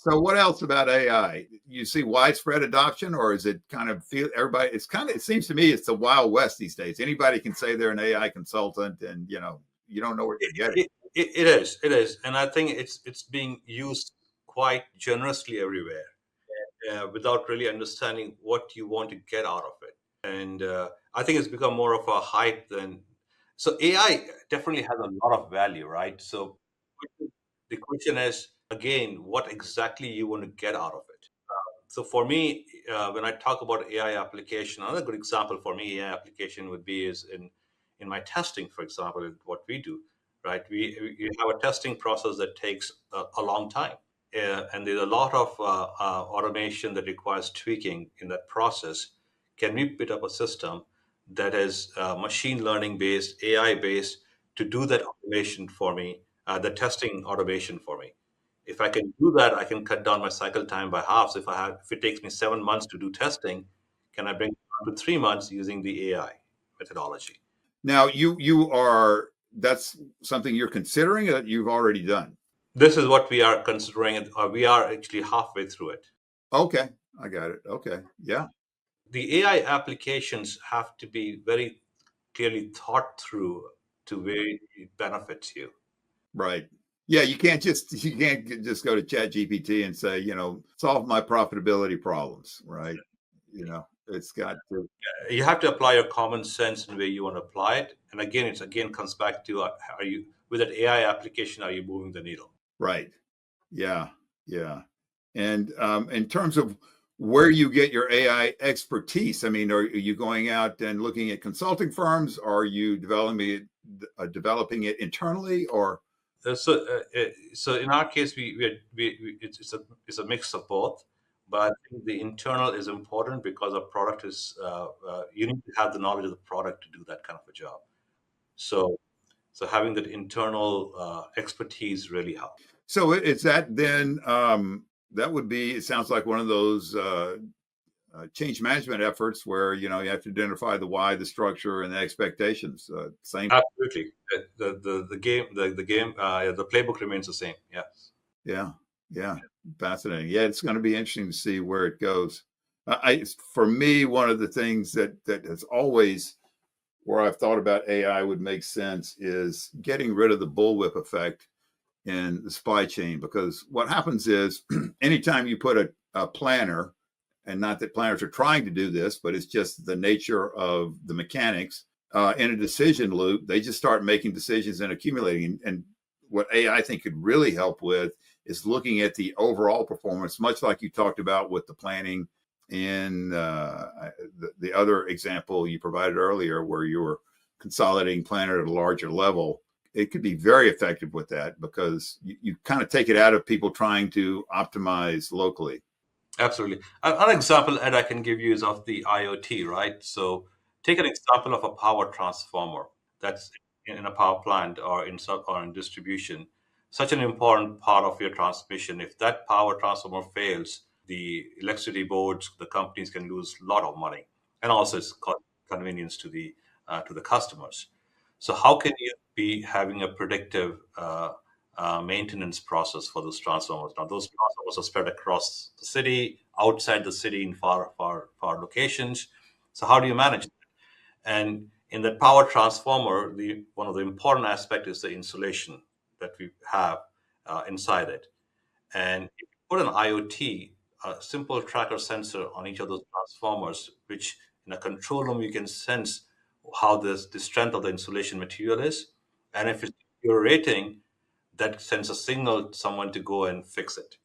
So what else about AI? You see widespread adoption, or is it kind of feel everybody? It's kind of, it seems to me it's the Wild West these days. Anybody can say they're an AI consultant, and you don't know what It, you're getting. it is, and I think it's being used quite generously everywhere, without really understanding what you want to get out of it. And I think it's become more of a hype than. So AI definitely has a lot of value, right? So the question is again, what exactly you want to get out of it. So for me, when I talk about AI application, another good example for me, AI application would be is in my testing, for example, what we do, right? We have a testing process that takes a long time, and there's a lot of automation that requires tweaking in that process. Can we put up a system that is machine learning based, AI based, to do that automation for me, the testing automation for me? If I can do that, I can cut down my cycle time by half. So if it takes me 7 months to do testing, can I bring it down to 3 months using the AI methodology? Now you are that's something you're considering that you've already done. This is what we are considering, we are actually halfway through it. Okay, I got it. Okay, yeah, The AI applications have to be very clearly thought through to where it benefits you. right. Yeah, you can't just go to Chat GPT and say, solve my profitability problems, right? It's got to. You have to apply your common sense in the way you want to apply it. And again, comes back to are you with that AI application, are you moving the needle? Right. Yeah, yeah. And in terms of where you get your AI expertise, I mean, are you going out and looking at consulting firms? Are you developing it internally, or? So in our case, it's a mix of both. But I think the internal is important because our product is you need to have the knowledge of the product to do that kind of a job. So having that internal expertise really helps. So it's that then that would be, it sounds like one of those change management efforts where, you have to identify the why, the structure, and the expectations. Same. Absolutely, the playbook remains the same. Yeah. Yeah. Yeah. Fascinating. Yeah. It's going to be interesting to see where it goes. For me, one of the things that has always, where I've thought about AI would make sense, is getting rid of the bullwhip effect in the supply chain. Because what happens is anytime you put a planner, and not that planners are trying to do this, but it's just the nature of the mechanics, in a decision loop, they just start making decisions and accumulating. And what AI I think could really help with is looking at the overall performance, much like you talked about with the planning in the other example you provided earlier, where you were consolidating planner at a larger level. It could be very effective with that because you kind of take it out of people trying to optimize locally. Absolutely. An example that I can give you is of the IoT, right? So take an example of a power transformer that's in a power plant or in distribution. Such an important part of your transmission. If that power transformer fails, the electricity boards, the companies can lose a lot of money, and also it's convenience to the customers. So how can you be having a predictive maintenance process for those transformers? Now, those transformers are spread across the city, outside the city, in far locations. So, how do you manage that? And in the power transformer, the one of the important aspects is the insulation that we have inside it. And if you put an IoT, a simple tracker sensor on each of those transformers, which in a control room you can sense how the strength of the insulation material is, and if it's deteriorating, that sends a signal to someone to go and fix it.